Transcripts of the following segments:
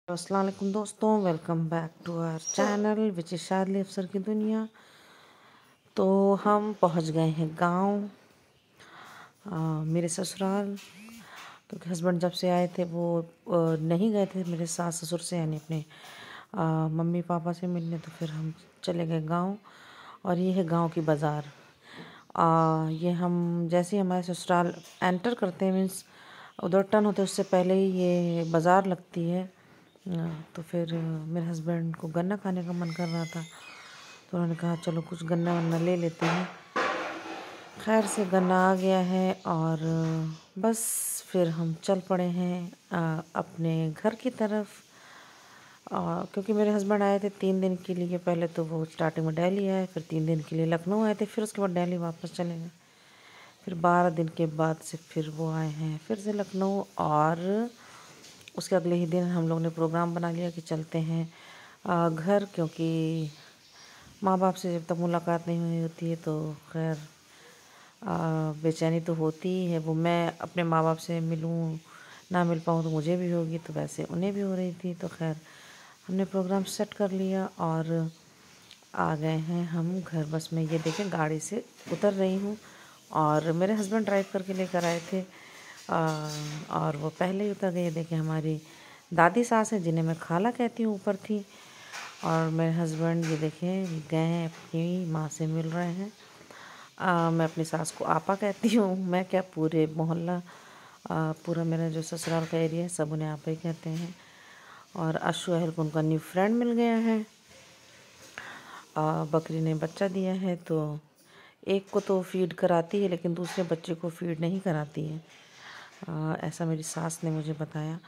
अस्सलाम वालेकुम दोस्तों, welcome back to our channel which is Shadli Afsar की दुनिया। तो हम पहुंच गए हैं गांव, मेरे ससुराल। क्योंकि हस्बैंड जब से आए थे वो नहीं गए थे मेरे सास ससुर से, यानी अपने मम्मी पापा से मिलने। तो फिर हम चले गए गांव। और ये है गांव की बाज़ार। ये हम जैसे ही हमारे ससुराल एंटर करते हैं, मीन्स उधर टर्न होते उससे पहले ही ये बाज़ार लगती है। तो फिर मेरे हस्बैंड को गन्ना खाने का मन कर रहा था, तो उन्होंने कहा चलो कुछ गन्ना वन्ना ले लेते हैं। खैर से गन्ना आ गया है और बस फिर हम चल पड़े हैं अपने घर की तरफ। क्योंकि मेरे हस्बैंड आए थे 3 दिन के लिए। पहले तो वो स्टार्टिंग में दिल्ली आए, फिर 3 दिन के लिए लखनऊ आए थे, फिर उसके बाद दिल्ली वापस चले गए। फिर 12 दिन के बाद से फिर वो आए हैं फिर से लखनऊ। और उसके अगले ही दिन हम लोग ने प्रोग्राम बना लिया कि चलते हैं घर। क्योंकि माँ बाप से जब तक मुलाकात नहीं हुई होती है तो खैर बेचैनी तो होती ही है। वो मैं अपने माँ बाप से मिलूँ ना मिल पाऊँ तो मुझे भी होगी, तो वैसे उन्हें भी हो रही थी। तो खैर हमने प्रोग्राम सेट कर लिया और आ गए हैं हम घर। बस मैं ये देखें गाड़ी से उतर रही हूँ और मेरे हस्बैंड ड्राइव करके लेकर आए थे। और वो पहले ही उतर गए। देखें हमारी दादी सास है, जिन्हें मैं खाला कहती हूँ, ऊपर थी। और मेरे हस्बैंड ये देखें गए हैं अपनी माँ से मिल रहे हैं। मैं अपनी सास को आपा कहती हूँ। मैं क्या, पूरे मोहल्ला पूरा मेरा जो ससुराल का एरिया है सब उन्हें आपा ही कहते हैं। और अशु अहल को उनका न्यू फ्रेंड मिल गया है। बकरी ने बच्चा दिया है, तो एक को तो फीड कराती है लेकिन दूसरे बच्चे को फीड नहीं कराती है। ऐसा मेरी सास ने मुझे बताया।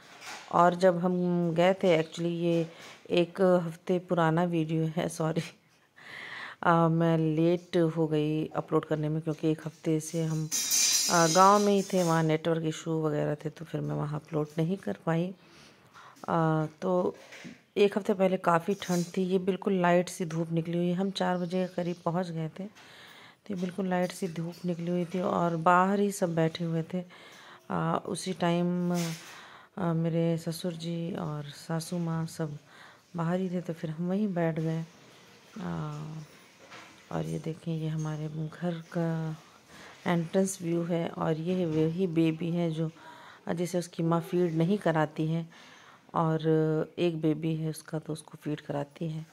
और जब हम गए थे, एक्चुअली ये 1 हफ्ते पुराना वीडियो है, सॉरी। मैं लेट हो गई अपलोड करने में, क्योंकि 1 हफ्ते से हम गांव में ही थे, वहाँ नेटवर्क इशू वगैरह थे, तो फिर मैं वहाँ अपलोड नहीं कर पाई। तो 1 हफ्ते पहले काफ़ी ठंड थी। ये बिल्कुल लाइट सी धूप निकली हुई। हम 4 बजे के करीब पहुँच गए थे, तो ये बिल्कुल लाइट सी धूप निकली हुई थी और बाहर ही सब बैठे हुए थे। उसी टाइम मेरे ससुर जी और सासू माँ सब बाहर ही थे, तो फिर हम वहीं बैठ गए। और ये देखें, ये हमारे घर का एंट्रेंस व्यू है। और ये वही बेबी है जो जिसे उसकी माँ फीड नहीं कराती है, और एक बेबी है उसका तो उसको फीड कराती है।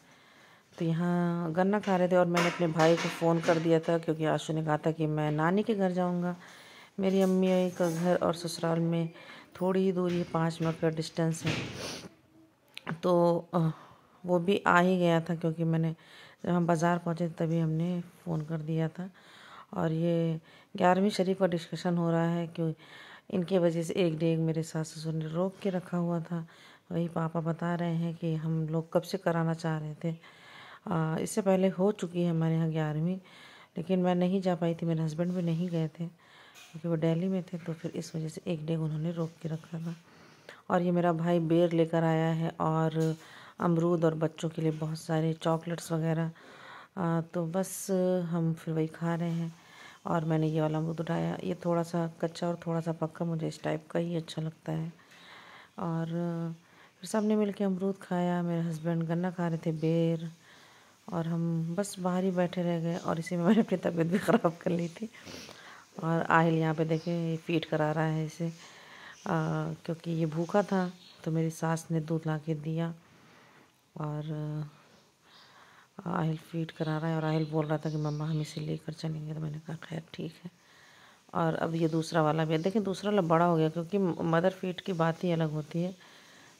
तो यहाँ गन्ना खा रहे थे और मैंने अपने भाई को फ़ोन कर दिया था, क्योंकि आशु ने कहा था कि मैं नानी के घर जाऊँगा। मेरी अम्मी का घर और ससुराल में थोड़ी ही दूरी है, 5 मिनट का डिस्टेंस है। तो वो भी आ ही गया था, क्योंकि मैंने जब हम बाज़ार पहुँचे तभी हमने फ़ोन कर दिया था। और ये 11वीं शरीफ का डिस्कशन हो रहा है कि इनके वजह से एक डेग मेरे सास ससुर ने रोक के रखा हुआ था। वही पापा बता रहे हैं कि हम लोग कब से कराना चाह रहे थे। इससे पहले हो चुकी है हमारे यहाँ 11वीं, लेकिन मैं नहीं जा पाई थी, मेरे हस्बैंड भी नहीं गए थे क्योंकि वो दिल्ली में थे। तो फिर इस वजह से एक डेग उन्होंने रोक के रखा था। और ये मेरा भाई बेर लेकर आया है और अमरूद और बच्चों के लिए बहुत सारे चॉकलेट्स वगैरह। तो बस हम फिर वही खा रहे हैं। और मैंने ये वाला अमरूद उठाया, ये थोड़ा सा कच्चा और थोड़ा सा पक्का, मुझे इस टाइप का ही अच्छा लगता है। और फिर सबने मिल के अमरूद खाया। मेरे हस्बैंड गन्ना खा रहे थे, बेर, और हम बस बाहर ही बैठे रह गए। और इसी में मैंने अपनी तबीयत भी ख़राब कर ली थी। और आहिल यहाँ पे देखें फीड करा रहा है इसे, क्योंकि ये भूखा था, तो मेरी सास ने दूध ला के दिया। और आहिल फीड करा रहा है और आहिल बोल रहा था कि मम्मा हम इसे लेकर चलेंगे, तो मैंने कहा खैर ठीक है। और अब ये दूसरा वाला भी है, देखिए दूसरा वाला बड़ा हो गया, क्योंकि मदर फीड की बात ही अलग होती है।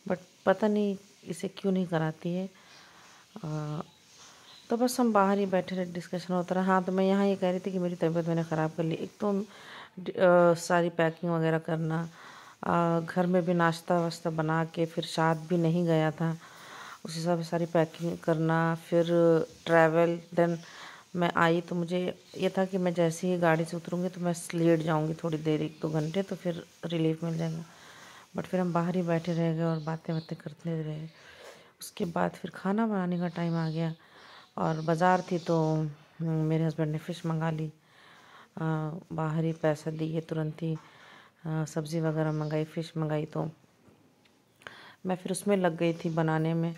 बट पता नहीं इसे क्यों नहीं कराती है। तो बस हम बाहर ही बैठे रहे, डिस्कशन होता रहा। हाँ, तो मैं यहाँ ये कह रही थी कि मेरी तबीयत मैंने ख़राब कर ली। एक तो सारी पैकिंग वगैरह करना, घर में भी नाश्ता वाश्ता बना के, फिर शाद भी नहीं गया था, उस हिसाब से सारी पैकिंग करना, फिर ट्रैवल। देन मैं आई तो मुझे ये था कि मैं जैसे ही गाड़ी से उतरूँगी तो मैं लेट जाऊँगी थोड़ी देर, 1-2 घंटे, तो फिर रिलीफ मिल जाएगा। बट फिर हम बाहर ही बैठे रह गए और बातें बातें करते रहे। उसके बाद फिर खाना बनाने का टाइम आ गया और बाज़ार थी, तो मेरे हस्बैंड ने फ़िश मंगा ली। बाहर ही पैसा दिए तुरंत ही सब्ज़ी वगैरह मंगाई, फ़िश मंगाई। तो मैं फिर उसमें लग गई थी बनाने में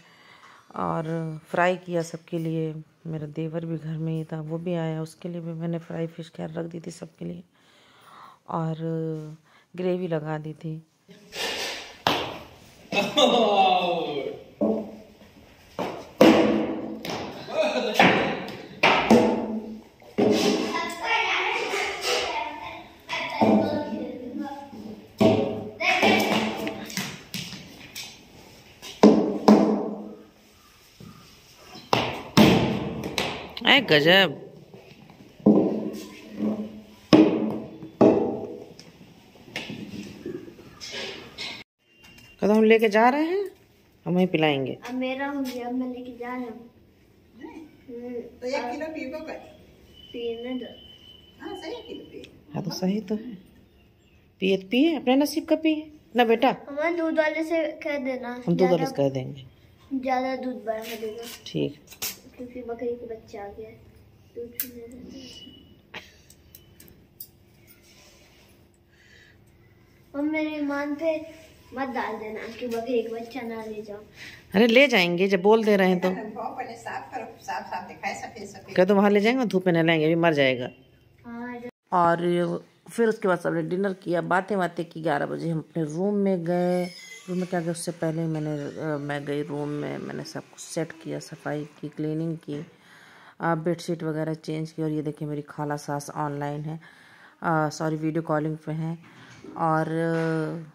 और फ्राई किया सबके लिए। मेरा देवर भी घर में ही था, वो भी आया, उसके लिए भी मैंने फ्राई फिश खैर रख दी थी सबके लिए और ग्रेवी लगा दी थी। गजब। कदम हम लेके जा रहे हैं, हम वहीं पिलाएंगे। अब मेरा हो गया, अब मैं लेके जा रहा हूँ। तो 1 किलो पीबो कर। पीने दो। हाँ सही किलो पी। हाँ तो सही तो है, पिए तो पिए, अपने नसीब का पिए ना बेटा। हमारे दूध वाले से कह देना, हम दूध वाले से कह देंगे, ज्यादा दूध बढ़ा देगा। ठीक, क्योंकि बकरी का बच्चा आ गया है, दूध पीने देना। और मेरे ईमान पे मत डाल देना कि बकरी का बच्चा ना ले जाओ। अरे ले जाएंगे, जब बोल दे रहे हैं तो। पहले साफ करो, साफ साफ दिखाए सफेद सफेद। क्या तो वहाँ ले जाएंगे, धूप में न लाएंगे, अभी मर जाएगा। हाँ। और फिर उसके बाद सबने डिनर किया, बातें बातें की। 11 बजे हम अपने रूम में गए। रूम में क्या गया, उससे पहले मैं गई रूम में, मैंने सब कुछ सेट किया, सफाई की, क्लीनिंग की, बेडशीट वगैरह चेंज की। और ये देखिए मेरी खाला सास ऑनलाइन है, सॉरी वीडियो कॉलिंग पे हैं। और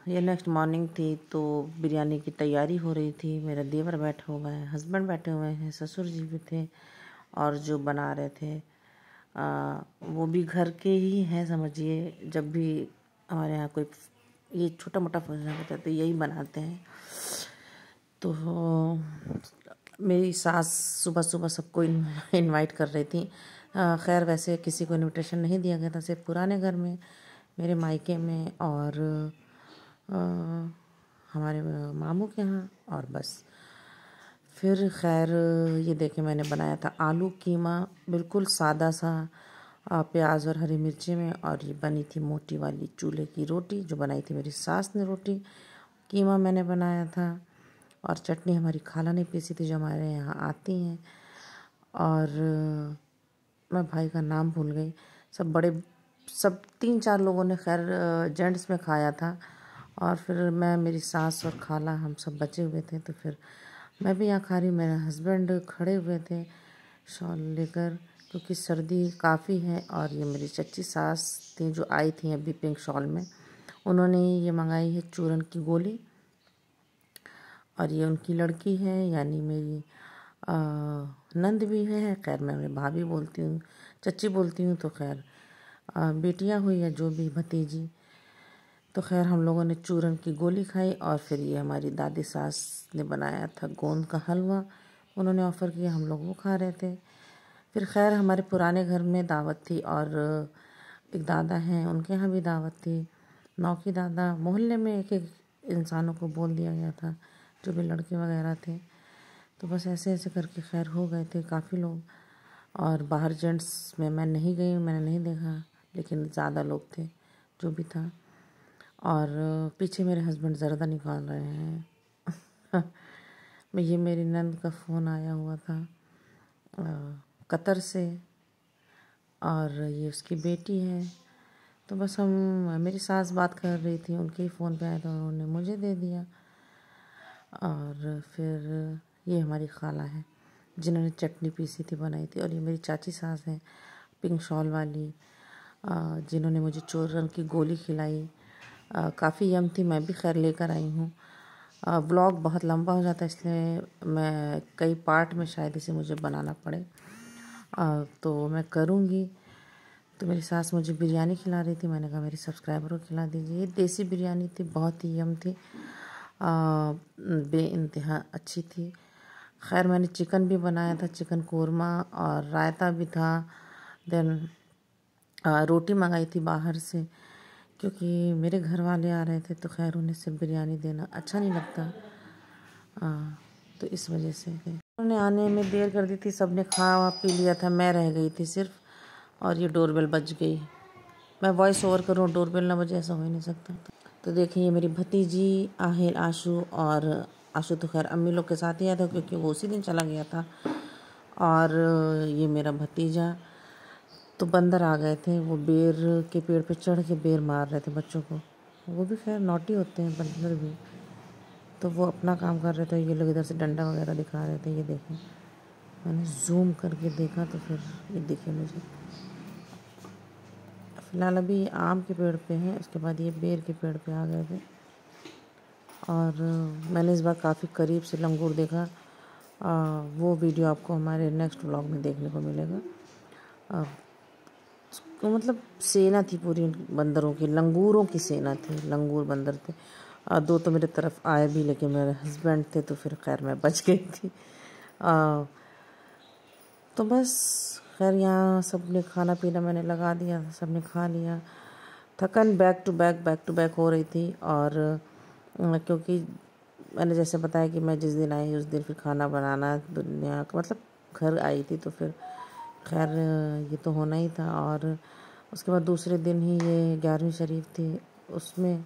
ये नेक्स्ट मॉर्निंग थी तो बिरयानी की तैयारी हो रही थी। मेरा देवर बैठा हुआ है, हस्बैंड बैठे हुए हैं, ससुर जी भी थे और जो बना रहे थे वो भी घर के ही हैं समझिए। जब भी हमारे यहाँ कोई ये छोटा मोटा फंक्शन होता है तो यही बनाते हैं। तो मेरी सास सुबह सुबह सबको इनवाइट कर रही थी। खैर वैसे किसी को इनविटेशन नहीं दिया गया था, सिर्फ पुराने घर में, मेरे मायके में और हमारे मामू के यहाँ, और बस। फिर खैर ये देखे मैंने बनाया था आलू कीमा, बिल्कुल सादा सा, प्याज और हरी मिर्ची में। और ये बनी थी मोटी वाली चूल्हे की रोटी, जो बनाई थी मेरी सास ने रोटी। कीमा मैंने बनाया था और चटनी हमारी खाला ने पीसी थी, जो हमारे यहाँ आती हैं। और मैं भाई का नाम भूल गई। सब 3-4 लोगों ने खैर जेंट्स में खाया था और फिर मैं, मेरी सास और खाला, हम सब बचे हुए थे। तो फिर मैं भी यहाँ खा रही, मेरे हस्बैंड खड़े हुए थे शॉल लेकर, क्योंकि सर्दी काफ़ी है। और ये मेरी चच्ची सास थी जो आई थी अभी पिंक शॉल में, उन्होंने ये मंगाई है चूरन की गोली। और ये उनकी लड़की है, यानी मेरी नंद भी है। खैर मैं उन्हें भाभी बोलती हूँ, चच्ची बोलती हूँ, तो खैर बेटियाँ हुई या जो भी, भतीजी। तो खैर हम लोगों ने चूरन की गोली खाई। और फिर ये हमारी दादी सास ने बनाया था गोंद का हलवा, उन्होंने ऑफ़र किया, हम लोग वो खा रहे थे। फिर खैर हमारे पुराने घर में दावत थी और एक दादा हैं, उनके यहाँ भी दावत थी। नौकी दादा, मोहल्ले में एक एक इंसानों को बोल दिया गया था, जो भी लड़के वगैरह थे। तो बस ऐसे ऐसे करके खैर हो गए थे काफ़ी लोग। और बाहर जेंट्स में मैं नहीं गई, मैंने नहीं देखा, लेकिन ज़्यादा लोग थे जो भी था। और पीछे मेरे हस्बैंड ज़र्दा निकाल रहे हैं। ये मेरी नंद का फ़ोन आया हुआ था कतर से, और ये उसकी बेटी है। तो बस मेरी सास बात कर रही थी, उनके ही फ़ोन पे आया था, उन्होंने मुझे दे दिया। और फिर ये हमारी खाला है जिन्होंने चटनी पीसी थी, बनाई थी। और ये मेरी चाची सास है पिंक शॉल वाली, जिन्होंने मुझे चूरन की गोली खिलाई। काफ़ी यम थी, मैं भी खैर लेकर आई हूँ। व्लॉग बहुत लंबा हो जाता है, इसलिए मैं कई पार्ट में शायद इसे मुझे बनाना पड़े, तो मैं करूँगी। तो मेरी सास मुझे बिरयानी खिला रही थी, मैंने कहा मेरी सब्सक्राइबर को खिला दीजिए। ये देसी बिरयानी थी, बहुत ही यम थी, बेइंतहा अच्छी थी। खैर मैंने चिकन भी बनाया था, चिकन कोरमा, और रायता भी था। देन रोटी मंगाई थी बाहर से, क्योंकि मेरे घर वाले आ रहे थे, तो खैर उन्हें सिर्फ बिरयानी देना अच्छा नहीं लगता, तो इस वजह से उन्होंने आने में देर कर दी थी। सब ने खा पी लिया था, मैं रह गई थी सिर्फ। और ये डोरबेल बज गई, मैं वॉइस ओवर करूँ, डोरबेल ना बजे, ऐसा हो ही नहीं सकता। तो देखिए ये मेरी भतीजी आहिल, आशु, और आशु तो खैर अम्मी लोग के साथ ही आया था क्योंकि वो उसी दिन चला गया था। और ये मेरा भतीजा, तो बंदर आ गए थे, वो बेर के पेड़ पे चढ़ के बेर मार रहे थे बच्चों को। वो भी खैर नॉटी होते हैं बंदर भी, तो वो अपना काम कर रहे थे। ये लोग इधर से डंडा वगैरह दिखा रहे थे। ये देखें, मैंने जूम करके देखा तो फिर ये दिखे मुझे। फ़िलहाल अभी ये आम के पेड़ पे हैं, उसके बाद ये बेर के पेड़ पे आ गए थे। और मैंने इस बार काफ़ी करीब से लंगूर देखा। वो वीडियो आपको हमारे नेक्स्ट व्लॉग में देखने को मिलेगा। तो मतलब सेना थी पूरी बंदरों की, लंगूरों की सेना थी, लंगूर बंदर थे। दो तो मेरे तरफ आए भी, लेकिन मेरे हस्बैंड थे तो फिर खैर मैं बच गई थी। तो बस खैर यहाँ सब ने खाना पीना मैंने लगा दिया, सब ने खा लिया। थकन बैक टू बैक हो रही थी। और क्योंकि मैंने जैसे बताया कि मैं जिस दिन आई उस दिन फिर खाना बनाना दुनिया का, मतलब घर आई थी तो फिर खैर ये तो होना ही था। और उसके बाद दूसरे दिन ही ये 11वीं शरीफ थी, उसमें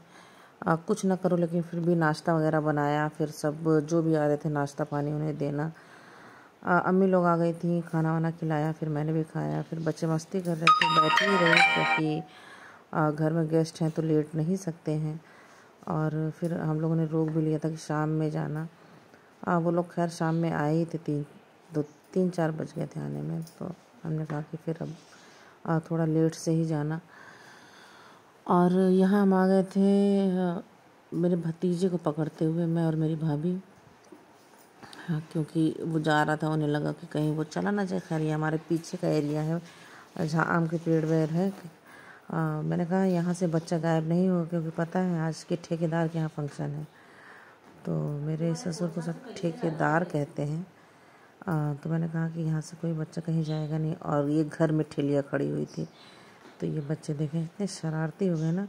कुछ ना करो लेकिन फिर भी नाश्ता वगैरह बनाया। फिर सब जो भी आ रहे थे नाश्ता पानी उन्हें देना। अम्मी लोग आ गई थी, खाना वाना खिलाया, फिर मैंने भी खाया। फिर बच्चे मस्ती कर रहे थे, बैठ ही रहे क्योंकि घर में गेस्ट हैं तो लेट नहीं सकते हैं। और फिर हम लोगों ने रोक भी लिया था कि शाम में जाना। वो लोग खैर शाम में आए ही थे, 3-4 बज गए थे आने में। तो हमने कहा कि फिर अब थोड़ा लेट से ही जाना। और यहाँ हम आ गए थे मेरे भतीजे को पकड़ते हुए, मैं और मेरी भाभी। हाँ, क्योंकि वो जा रहा था, उन्हें लगा कि कहीं वो चला ना जाए। खैर ये हमारे पीछे का एरिया है जहाँ आम के पेड़ वेड़ है। मैंने कहा यहाँ से बच्चा गायब नहीं हो, क्योंकि पता है आज के ठेकेदार के यहाँ फंक्शन है। तो मेरे ससुर को सब ठेकेदार कहते हैं। तो मैंने कहा कि यहाँ से कोई बच्चा कहीं जाएगा नहीं। और ये घर में ठेलिया खड़ी हुई थी, तो ये बच्चे देखें इतने शरारती हो गए ना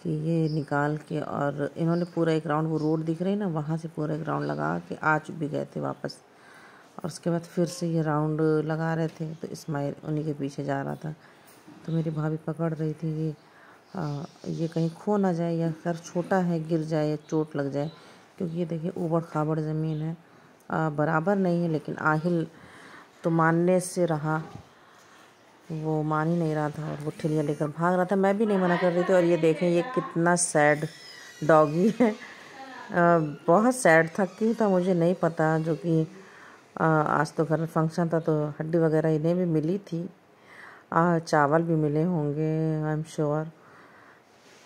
कि ये निकाल के, और इन्होंने पूरा एक राउंड, वो रोड दिख रही ना वहाँ से पूरा एक राउंड लगा के आ भी गए थे वापस। और उसके बाद फिर से ये राउंड लगा रहे थे, तो इस्माइल उन्हीं के पीछे जा रहा था। तो मेरी भाभी पकड़ रही थी ये कहीं खो ना जाए, या खैर छोटा है गिर जाए या चोट लग जाए, क्योंकि ये देखिए ऊबड़ खाबड़ ज़मीन है, बराबर नहीं है। लेकिन आहिल तो मानने से रहा, वो मान ही नहीं रहा था और वो ठेलिया लेकर भाग रहा था। मैं भी नहीं मना कर रही थी। और ये देखें ये कितना सैड डॉगी है, बहुत सैड था। क्यों था मुझे नहीं पता, जो कि आज तो घर में फंक्शन था तो हड्डी वगैरह इन्हें भी मिली थी, चावल भी मिले होंगे आई एम श्योर।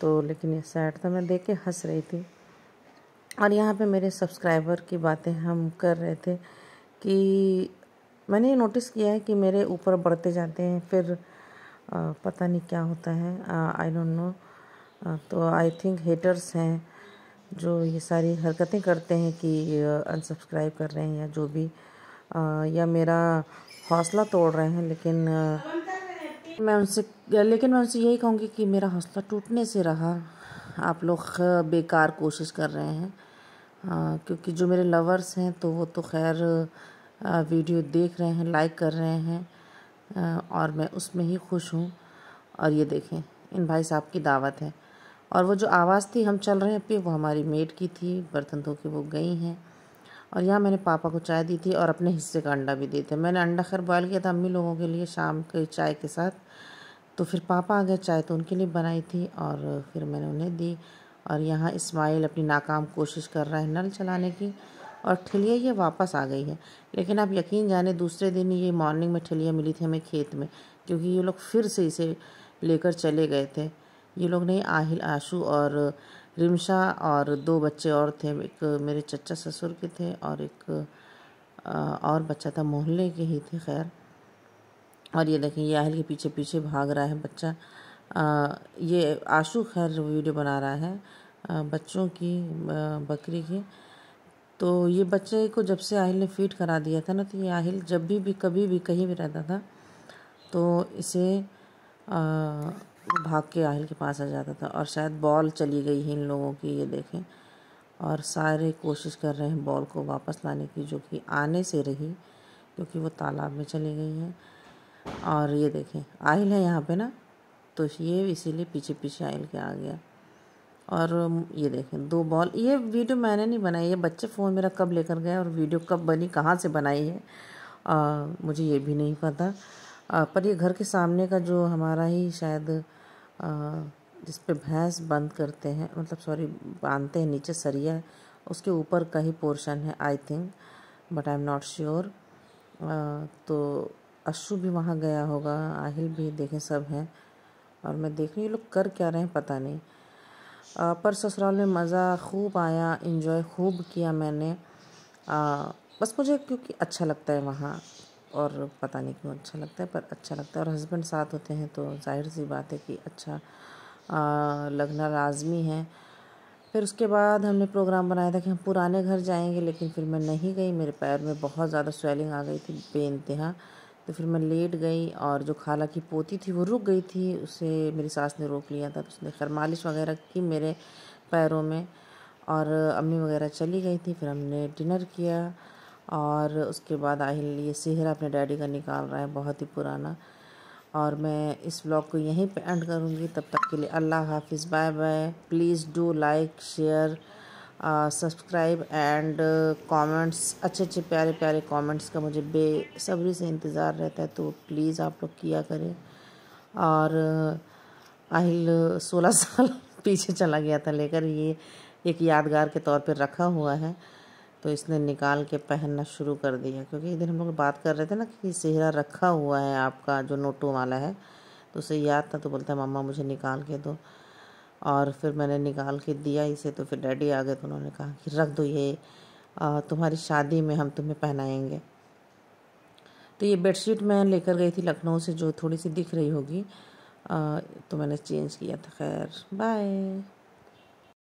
तो लेकिन ये सैड था, मैं देख के हंस रही थी। और यहाँ पे मेरे सब्सक्राइबर की बातें हम कर रहे थे कि मैंने ये नोटिस किया है कि मेरे ऊपर बढ़ते जाते हैं, फिर पता नहीं क्या होता है, आई डोंट नो। तो आई थिंक हेटर्स हैं जो ये सारी हरकतें करते हैं कि अनसब्सक्राइब कर रहे हैं या जो भी, या मेरा हौसला तोड़ रहे हैं। लेकिन मैं उनसे यही कहूँगी कि मेरा हौसला टूटने से रहा। आप लोग बेकार कोशिश कर रहे हैं, क्योंकि जो मेरे लवर्स हैं तो वो तो खैर वीडियो देख रहे हैं, लाइक कर रहे हैं, और मैं उसमें ही खुश हूँ। और ये देखें इन भाई साहब की दावत है। और वो जो आवाज़ थी हम चल रहे हैं पे, वो हमारी मेड की थी, बर्तन धो के वो गई हैं। और यहाँ मैंने पापा को चाय दी थी और अपने हिस्से का अंडा भी दिए थे। मैंने अंडा खैर बॉयल किया था अम्मी लोगों के लिए शाम के चाय के साथ। तो फिर पापा आ गए, चाय तो उनके लिए बनाई थी और फिर मैंने उन्हें दी। और यहाँ इस्माइल अपनी नाकाम कोशिश कर रहा है नल चलाने की, और ठेलिया ये वापस आ गई है। लेकिन आप यकीन जाने दूसरे दिन ये मॉर्निंग में ठेलिया मिली थी हमें खेत में, क्योंकि ये लोग फिर से इसे लेकर चले गए थे। ये लोग नहीं, आहिल, आशु और रिमशा और 2 बच्चे और थे। एक मेरे चचा ससुर के थे और एक और बच्चा था, मोहल्ले के ही थे खैर। और ये देखें ये आहिल के पीछे पीछे भाग रहा है बच्चा। ये आशु खैर वीडियो बना रहा है बच्चों की, बकरी की। तो ये बच्चे को जब से आहिल ने फीड करा दिया था ना, तो ये आहिल जब भी कभी भी कहीं भी रहता था तो इसे भाग के आहिल के पास आ जाता था। और शायद बॉल चली गई है इन लोगों की, ये देखें। और सारे कोशिश कर रहे हैं बॉल को वापस लाने की, जो कि आने से रही क्योंकि वो तालाब में चली गई हैं। और ये देखें आहिल है यहाँ पे ना, तो ये इसीलिए पीछे पीछे आहिल के आ गया। और ये देखें 2 बॉल। ये वीडियो मैंने नहीं बनाई, ये बच्चे फ़ोन मेरा कब लेकर गए और वीडियो कब बनी, कहाँ से बनाई है मुझे ये भी नहीं पता। पर ये घर के सामने का जो हमारा ही शायद जिस पे भैंस बंद करते हैं, मतलब सॉरी बांधते हैं, नीचे सरिया है, उसके ऊपर का ही पोर्शन है I think, but I am not sure. तो अशु भी वहाँ गया होगा, आहिल भी, देखें सब हैं। और मैं देख रही हूँ ये लोग कर क्या रहे हैं पता नहीं। पर ससुराल में मज़ा खूब आया, इंजॉय खूब किया मैंने। बस मुझे क्योंकि अच्छा लगता है वहाँ, और पता नहीं क्यों अच्छा लगता है, पर अच्छा लगता है। और हस्बैंड साथ होते हैं तो जाहिर सी बात है कि अच्छा लगना लाजमी है। फिर उसके बाद हमने प्रोग्राम बनाया था कि हम पुराने घर जाएंगे, लेकिन फिर मैं नहीं गई। मेरे पैर में बहुत ज़्यादा स्वेलिंग आ गई थी बेइंतहा, तो फिर मैं लेट गई। और जो खाला की पोती थी वो रुक गई थी, उसे मेरी सास ने रोक लिया था, तो उसने खैर मालिश वगैरह की मेरे पैरों में। और अम्मी वगैरह चली गई थी। फिर हमने डिनर किया और उसके बाद आहिल ये सेहरा अपने डैडी का निकाल रहा है, बहुत ही पुराना। और मैं इस व्लॉग को यहीं पे एंड करूँगी। तब तक के लिए अल्लाह हाफिज़, bye bye. Please do like, share, subscribe and comments. अच्छे अच्छे प्यारे प्यारे कमेंट्स का मुझे बेसब्री से इंतज़ार रहता है, तो प्लीज़ आप लोग किया करें। और आहिल 16 साल पीछे चला गया था लेकर, ये एक यादगार के तौर पर रखा हुआ है, तो इसने निकाल के पहनना शुरू कर दिया। क्योंकि एक दिन हम लोग बात कर रहे थे ना कि सेहरा रखा हुआ है आपका जो नोटों वाला है, तो उसे याद था, तो बोलता है मम्मा मुझे निकाल के दो। और फिर मैंने निकाल के दिया इसे, तो फिर डैडी आ गए तो उन्होंने कहा कि रख दो ये, तुम्हारी शादी में हम तुम्हें पहनाएंगे। तो ये बेडशीट मैं लेकर गई थी लखनऊ से, जो थोड़ी सी दिख रही होगी, तो मैंने चेंज किया था। खैर बाय।